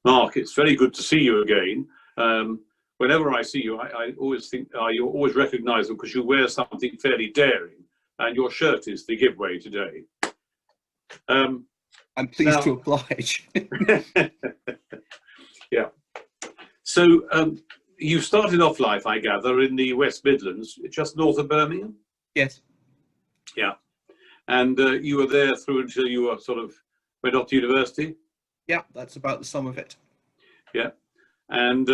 Mark, it's very good to see you again. Whenever I see you, I always think you always recognise them because you wear something fairly daring, and your shirt is the giveaway today. I'm pleased to oblige. Yeah. So you started off life, I gather, in the West Midlands, just north of Birmingham? Yes. Yeah. And you were there through until you were sort of went off to university? Yeah, that's about the sum of it. Yeah. And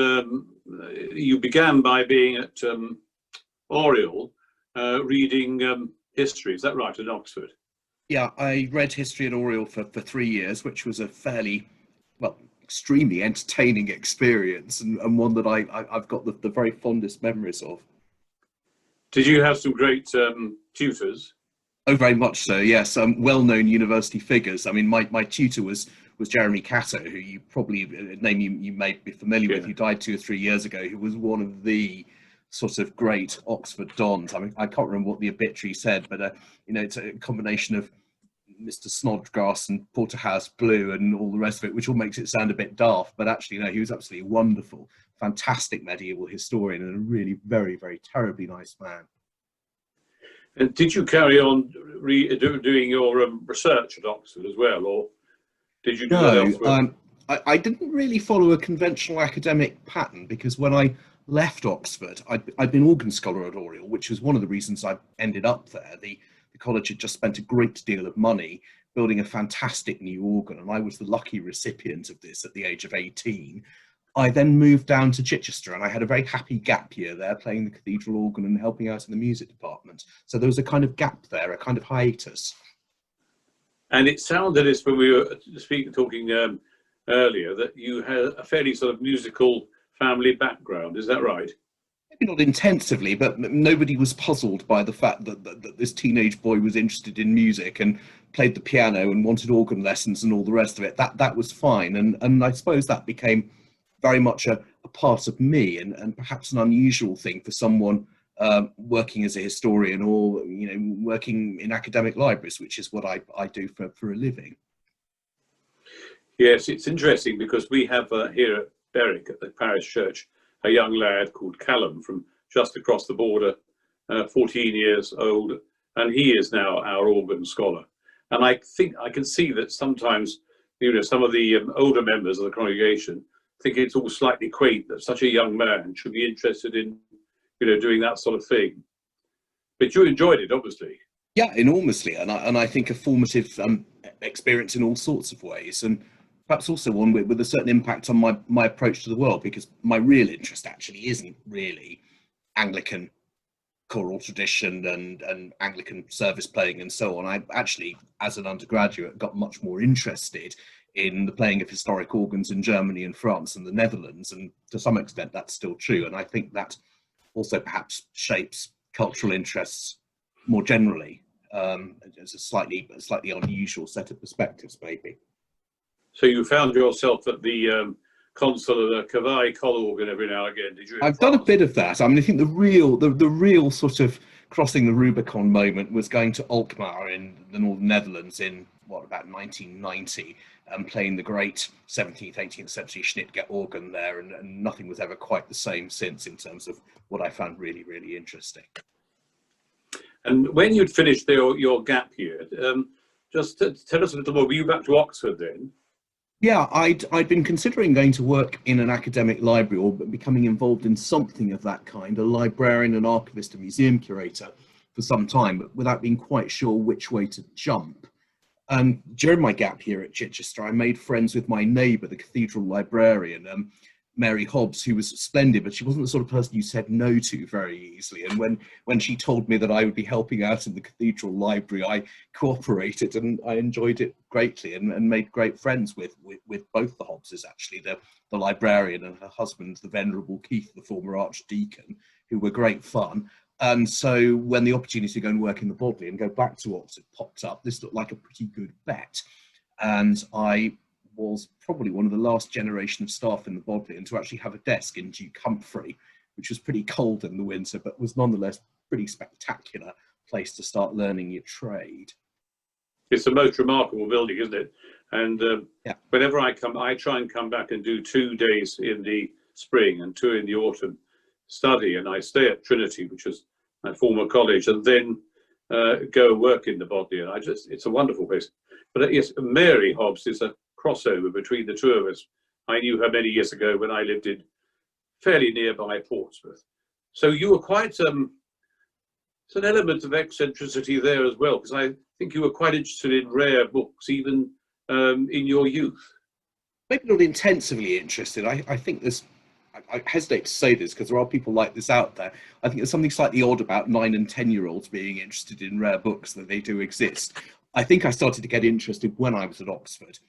you began by being at Oriel reading history, is that right, at Oxford? Yeah, I read history at Oriel for 3 years, which was a fairly, well, extremely entertaining experience, and one that I've got the very fondest memories of. Did you have some great tutors? Oh, very much so, yes. Well-known university figures. I mean, my tutor was Jeremy Catto, who you probably, a name you may be familiar with, who died 2 or 3 years ago, who was one of the sort of great Oxford dons. I mean, I can't remember what the obituary said, but you know, it's a combination of Mr. Snodgrass and Porterhouse Blue and all the rest of it, which all makes it sound a bit daft, but actually, no, he was absolutely wonderful, fantastic medieval historian, and a really very, very terribly nice man. And did you carry on doing your research at Oxford as well, or did you do that elsewhere? I didn't really follow a conventional academic pattern, because when I left Oxford, I'd been organ scholar at Oriel, which was one of the reasons I ended up there. The college had just spent a great deal of money building a fantastic new organ, and I was the lucky recipient of this at the age of 18. I then moved down to Chichester, and I had a very happy gap year there, playing the cathedral organ and helping out in the music department. So there was a kind of gap there, a kind of hiatus. And it sounded as when we were talking earlier that you had a fairly sort of musical family background. Is that right? Maybe not intensively, but nobody was puzzled by the fact that this teenage boy was interested in music and played the piano and wanted organ lessons and all the rest of it. That was fine, and I suppose that became very much a part of me, and perhaps an unusual thing for someone working as a historian, or working in academic libraries, which is what I do for a living. Yes, it's interesting because we have here at Berwick at the parish church a young lad called Callum from just across the border, 14 years old, and he is now our organ scholar. And I think I can see that sometimes some of the older members of the congregation think it's all slightly quaint that such a young man should be interested in doing that sort of thing. But you enjoyed it, obviously. Yeah, enormously, and I think a formative experience in all sorts of ways, and perhaps also one with a certain impact on my approach to the world, because my real interest actually isn't really Anglican choral tradition and Anglican service playing and so on. I actually, as an undergraduate, got much more interested in the playing of historic organs in Germany and France and the Netherlands, and to some extent that's still true, and I think that also perhaps shapes cultural interests more generally. It's a slightly unusual set of perspectives, maybe. So you found yourself at the console of the Cavai Col organ every now and again, did you? I've done a bit of that. I mean, I think the real sort of crossing the Rubicon moment was going to Alkmaar in the northern Netherlands in about 1990, and playing the great 17th, 18th century Schnitger organ there, and nothing was ever quite the same since in terms of what I found really, really interesting. And when you'd finished your gap year, just tell us a little more. Were you back to Oxford then? Yeah, I'd been considering going to work in an academic library or becoming involved in something of that kind, a librarian, an archivist, a museum curator, for some time, but without being quite sure which way to jump. And during my gap year at Chichester, I made friends with my neighbour, the cathedral librarian, Mary Hobbs, who was splendid, but she wasn't the sort of person you said no to very easily. And when she told me that I would be helping out in the cathedral library, I cooperated, and I enjoyed it greatly, and made great friends with both the Hobbses, actually, the librarian and her husband, the Venerable Keith, the former archdeacon, who were great fun. And so when the opportunity to go and work in the Bodleian and go back to Oxford popped up, this looked like a pretty good bet. And I was probably one of the last generation of staff in the Bodleian to actually have a desk in Duke Humphrey, which was pretty cold in the winter, but was nonetheless pretty spectacular place to start learning your trade. It's the most remarkable building, isn't it? And Yeah. whenever I come, I try and come back and do 2 days in the spring and 2 in the autumn study. And I stay at Trinity, which is my former college, and then go work in the Bodleian. It's a wonderful place. But yes, Mary Hobbs is a crossover between the two of us. I knew her many years ago when I lived in fairly nearby Portsmouth. So you were quite, it's an element of eccentricity there as well, because I think you were quite interested in rare books, even in your youth. Maybe not intensively interested. I think there's, I hesitate to say this because there are people like this out there. I think there's something slightly odd about 9 and 10-year-olds being interested in rare books, that they do exist. I think I started to get interested when I was at Oxford,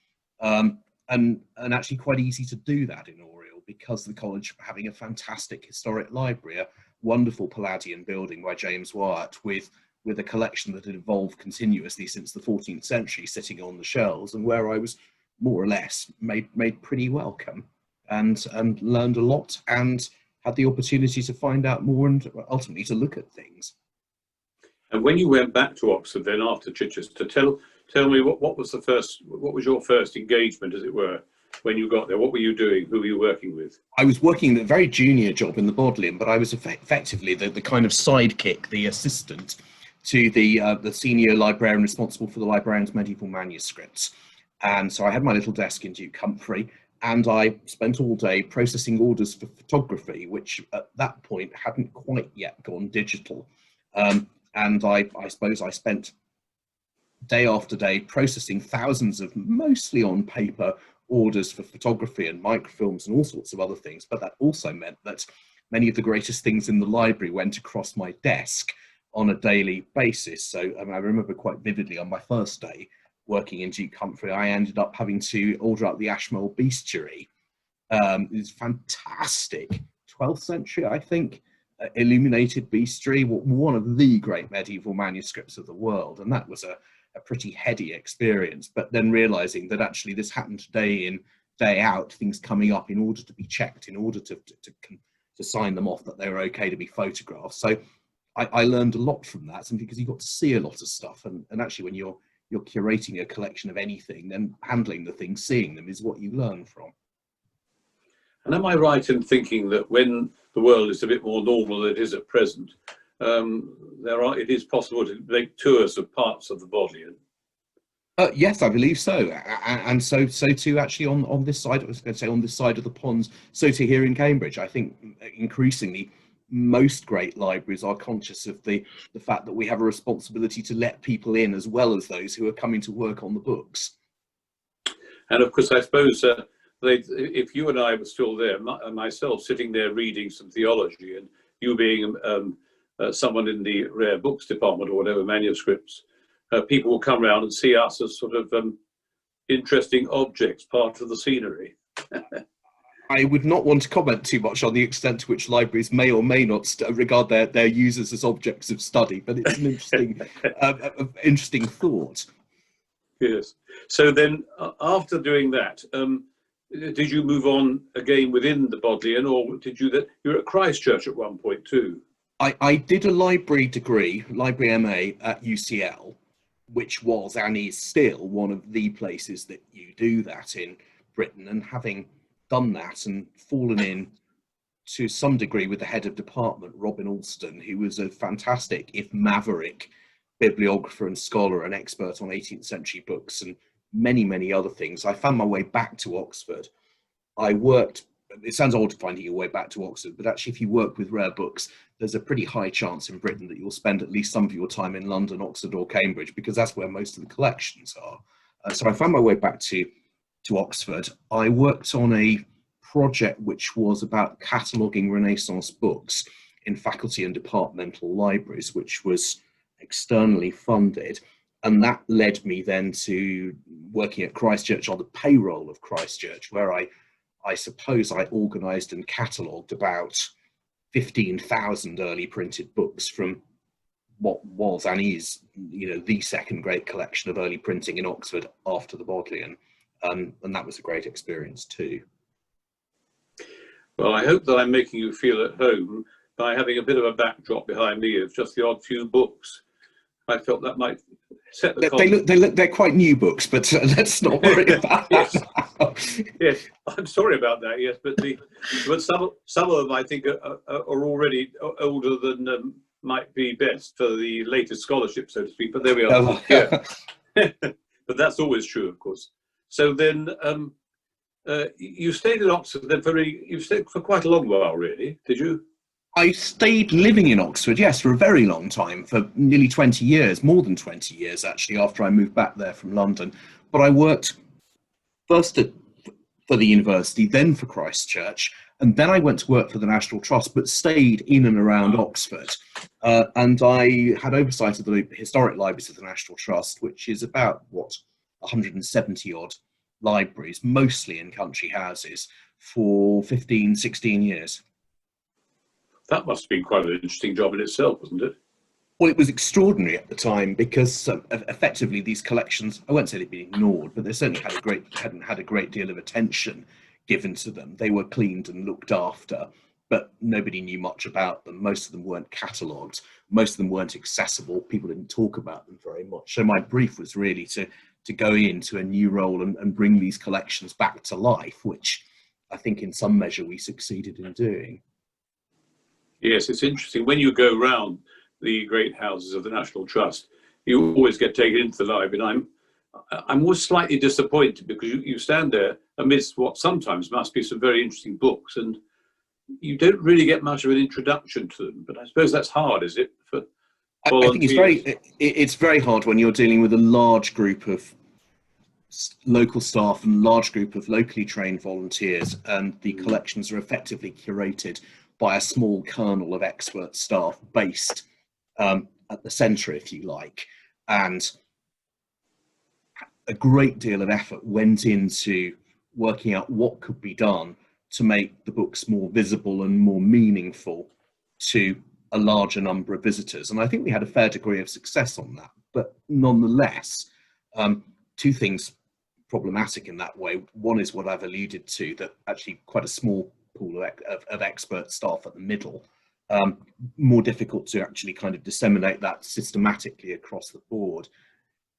and actually quite easy to do that in Oriel because the college having a fantastic historic library, a wonderful Palladian building by James Wyatt with a collection that had evolved continuously since the 14th century sitting on the shelves, and where I was more or less made pretty welcome and learned a lot and had the opportunity to find out more and ultimately to look at things. And when you went back to Oxford then after Chichester, tell me what was your first engagement, as it were, when you got there? What were you doing? Who were you working with? I was working a very junior job in the Bodleian, but I was effectively the kind of sidekick, the assistant to the senior librarian responsible for the librarian's medieval manuscripts. And so I had my little desk in Duke Humphrey, and I spent all day processing orders for photography, which at that point hadn't quite yet gone digital. And I suppose I spent day after day processing thousands of mostly on paper orders for photography and microfilms and all sorts of other things. But that also meant that many of the greatest things in the library went across my desk on a daily basis. So I remember quite vividly on my first day working in Duke Humphrey, I ended up having to order up the Ashmole Bestiary. It's fantastic, 12th century, I think, illuminated bestiary, one of the great medieval manuscripts of the world. And that was a pretty heady experience, but then realizing that actually this happened day in, day out, things coming up in order to be checked, in order to sign them off that they were okay to be photographed. So I learned a lot from that, and because you got to see a lot of stuff, and actually when you're curating a collection of anything, then handling the things, seeing them is what you learn from. And am I right in thinking that when the world is a bit more normal than it is at present, it is possible to make tours of parts of the Bodleian? Yes, I believe so, and so too actually on this side. I was going to say on this side of the ponds. So too here in Cambridge, I think increasingly most great libraries are conscious of the fact that we have a responsibility to let people in as well as those who are coming to work on the books. And of course, I suppose if you and I were still there, myself sitting there reading some theology, and you being someone in the rare books department or whatever, manuscripts, people will come around and see us as sort of interesting objects, part of the scenery. I would not want to comment too much on the extent to which libraries may or may not regard their users as objects of study, but it's an interesting, interesting thought. Yes. So then, after doing that, did you move on again within the Bodleian, or did you were at Christ Church at one point too? I did a library degree, library MA at UCL, which was and is still one of the places that you do that in Britain, and having done that and fallen in to some degree with the head of department, Robin Alston, who was a fantastic, if maverick, bibliographer and scholar and expert on 18th century books and many other things. I found my way back to Oxford. I worked, it sounds odd finding your way back to Oxford, but actually if you work with rare books, there's a pretty high chance in Britain that you'll spend at least some of your time in London, Oxford or Cambridge, because that's where most of the collections are. So I found my way back to Oxford. I worked on a project which was about cataloguing Renaissance books in faculty and departmental libraries, which was externally funded. And that led me then to working at Christ Church on the payroll of Christ Church, where I suppose I organised and catalogued about 15,000 early printed books from what was and is, the second great collection of early printing in Oxford after the Bodleian. And that was a great experience too. Well, I hope that I'm making you feel at home by having a bit of a backdrop behind me of just the odd few books. I felt that might set the they're quite new books, but let's not worry about yes, that. yes. I'm sorry about that. Yes, but some of them I think are already older than might be best for the latest scholarship, so to speak. But there we are. Yeah, but that's always true, of course. So then you stayed in Oxford then you stayed for quite a long while, really, did you? I stayed living in Oxford, yes, for a very long time, for nearly 20 years, more than 20 years actually, after I moved back there from London. But I worked first for the university, then for Christ Church, and then I went to work for the National Trust, but stayed in and around Oxford. And I had oversight of the historic libraries of the National Trust, which is about, 170 odd libraries, mostly in country houses, for 15, 16 years. That must have been quite an interesting job in itself, wasn't it? Well, it was extraordinary at the time because effectively these collections, I won't say they'd been ignored, but they certainly hadn't had a great deal of attention given to them. They were cleaned and looked after, but nobody knew much about them. Most of them weren't catalogued. Most of them weren't accessible. People didn't talk about them very much. So my brief was really to go into a new role and bring these collections back to life, which I think in some measure we succeeded in doing. Yes, it's interesting. When you go round the great houses of the National Trust, you always get taken into the library. And I'm always slightly disappointed because you stand there amidst what sometimes must be some very interesting books, and you don't really get much of an introduction to them. But I suppose that's hard, is it, for volunteers? I think it's very hard when you're dealing with a large group of local staff and large group of locally trained volunteers, and the collections are effectively curated by a small kernel of expert staff based at the centre, if you like. And a great deal of effort went into working out what could be done to make the books more visible and more meaningful to a larger number of visitors. And I think we had a fair degree of success on that. But nonetheless, two things problematic in that way. One is what I've alluded to, that actually quite a small pool of expert staff at the middle, more difficult to actually kind of disseminate that systematically across the board.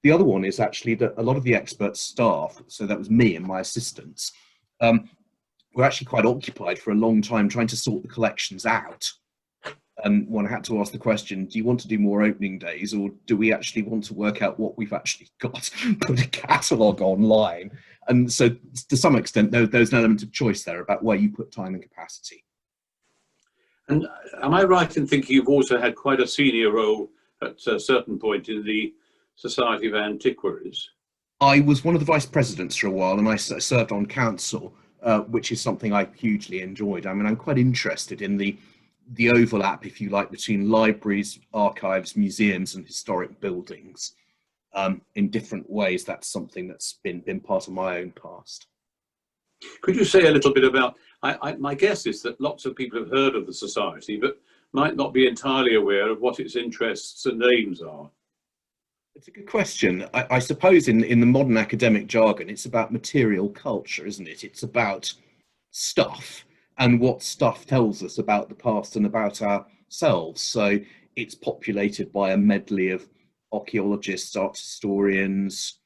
The other one is actually that a lot of the expert staff, so that was me and my assistants, were actually quite occupied for a long time trying to sort the collections out. And one had to ask the question, do you want to do more opening days, or do we actually want to work out what we've actually got, put a catalogue online? And so to some extent, there's an element of choice there about where you put time and capacity. And am I right in thinking you've also had quite a senior role at a certain point in the Society of Antiquaries? I was one of the vice presidents for a while, and I served on council, which is something I hugely enjoyed. I mean, I'm quite interested in the overlap, if you like, between libraries, archives, museums, and historic buildings in different ways. That's something that's been part of my own past. Could you say a little bit about, my guess is that lots of people have heard of the Society, but might not be entirely aware of what its interests and aims are. It's a good question. I suppose in the modern academic jargon, it's about material culture, isn't it? It's about stuff and what stuff tells us about the past and about ourselves. So it's populated by a medley of archaeologists, art historians,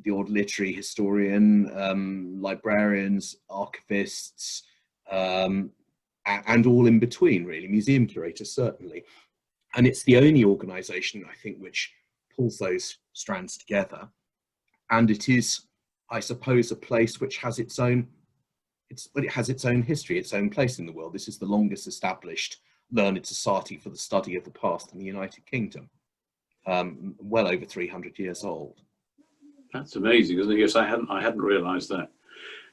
the odd literary historian, librarians, archivists, and all in between, really, museum curators, certainly. And it's the only organisation, I think, which pulls those strands together. And it is, I suppose, a place which has its own, it has its own history, its own place in the world. This is the longest established learned society for the study of the past in the United Kingdom, well over 300 years old. That's amazing, isn't it? Yes, I hadn't realised that.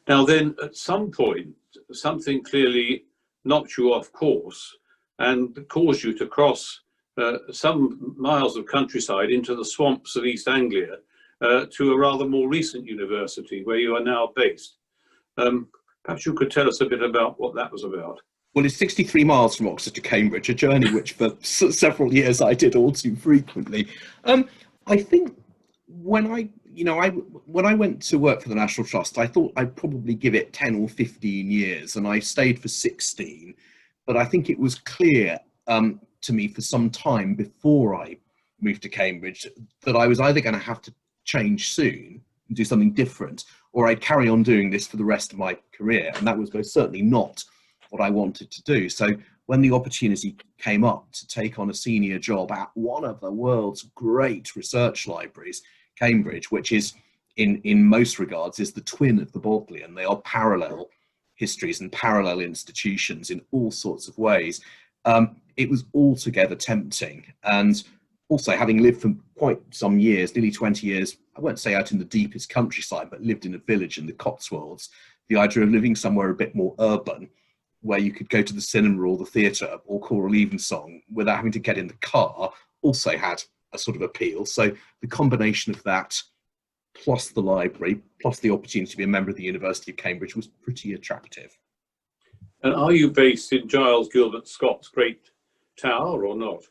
Now then, at some point, something clearly knocked you off course and caused you to cross some miles of countryside into the swamps of East Anglia to a rather more recent university where you are now based. Perhaps you could tell us a bit about what that was about. Well, it's 63 miles from Oxford to Cambridge, a journey which for several years I did all too frequently. I think when I went to work for the National Trust, I thought I'd probably give it 10 or 15 years, and I stayed for 16. But I think it was clear to me for some time before I moved to Cambridge, that I was either going to have to change soon and do something different, or I'd carry on doing this for the rest of my career. And that was most certainly not what I wanted to do. So when the opportunity came up to take on a senior job at one of the world's great research libraries, Cambridge, which is in most regards is the twin of the Bodleian. They are parallel histories and parallel institutions in all sorts of ways. It was altogether tempting. And also, having lived for quite some years, nearly 20 years, I won't say out in the deepest countryside, but lived in a village in the Cotswolds, the idea of living somewhere a bit more urban, where you could go to the cinema or the theatre or choral evensong without having to get in the car, also had a sort of appeal. So the combination of that, plus the library, plus the opportunity to be a member of the University of Cambridge, was pretty attractive. And are you based in Giles Gilbert Scott's Great Tower or not?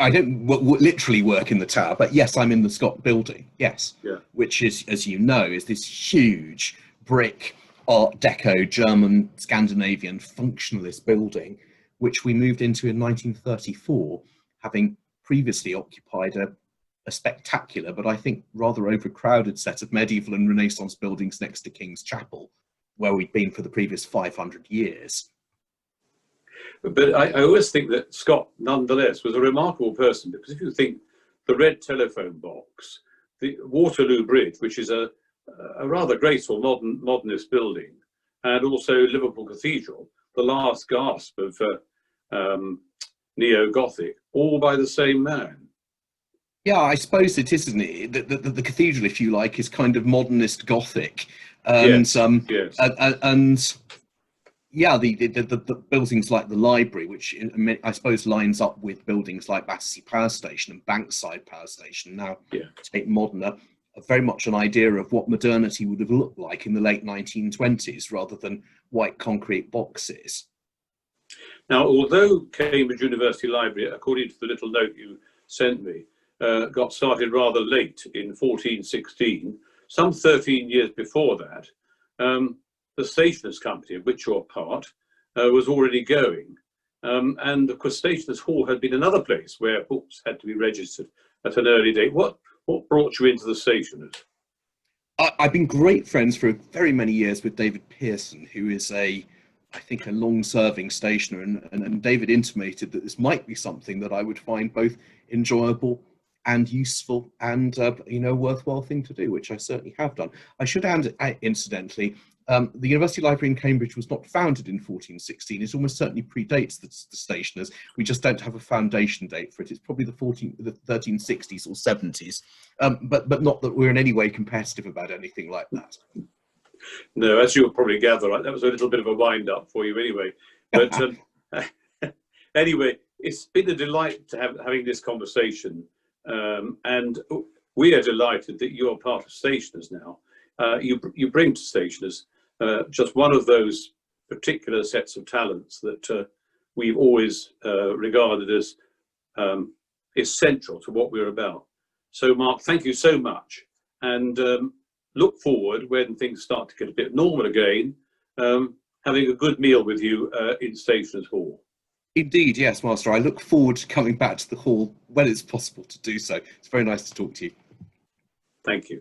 I don't literally work in the tower, but yes, I'm in the Scott building, yes. Yeah. Which is, as you know, is this huge brick Art Deco German Scandinavian functionalist building, which we moved into in 1934, having previously occupied a spectacular, but I think rather overcrowded set of medieval and Renaissance buildings next to King's Chapel, where we'd been for the previous 500 years. But I always think that Scott, nonetheless, was a remarkable person, because if you think the red telephone box, the Waterloo Bridge, which is a rather graceful modernist building, and also Liverpool Cathedral, the last gasp of neo-Gothic, all by the same man. Yeah, I suppose it is, isn't it? The cathedral, if you like, is kind of modernist Gothic, and yes. And yeah, the buildings like the library, which I suppose lines up with buildings like Battersea Power Station and Bankside Power Station, now take modern, are very much an idea of what modernity would have looked like in the late 1920s, rather than white concrete boxes. Now, although Cambridge University Library, according to the little note you sent me, got started rather late in 1416, some 13 years before that, the Stationers' Company, of which you're part, was already going. And of course, Stationers' Hall had been another place where books had to be registered at an early date. What brought you into the Stationers? I've been great friends for very many years with David Pearson, who is I think a long-serving stationer, and David intimated that this might be something that I would find both enjoyable and useful and worthwhile thing to do, which I certainly have done. I should add, incidentally, the University Library in Cambridge was not founded in 1416. It almost certainly predates the Stationers. We just don't have a foundation date for it. It's probably the 1360s or 70s, but not that we're in any way competitive about anything like that. No, as you'll probably gather, right, that was a little bit of a wind-up for you anyway. But anyway, it's been a delight to having this conversation, and we are delighted that you're part of Stationers now. You bring to Stationers just one of those particular sets of talents that we've always regarded as essential to what we're about. So, Mark, thank you so much, and look forward, when things start to get a bit normal again, having a good meal with you in Stationers' Hall. Indeed, yes, Master. I look forward to coming back to the hall when it's possible to do so. It's very nice to talk to you. Thank you.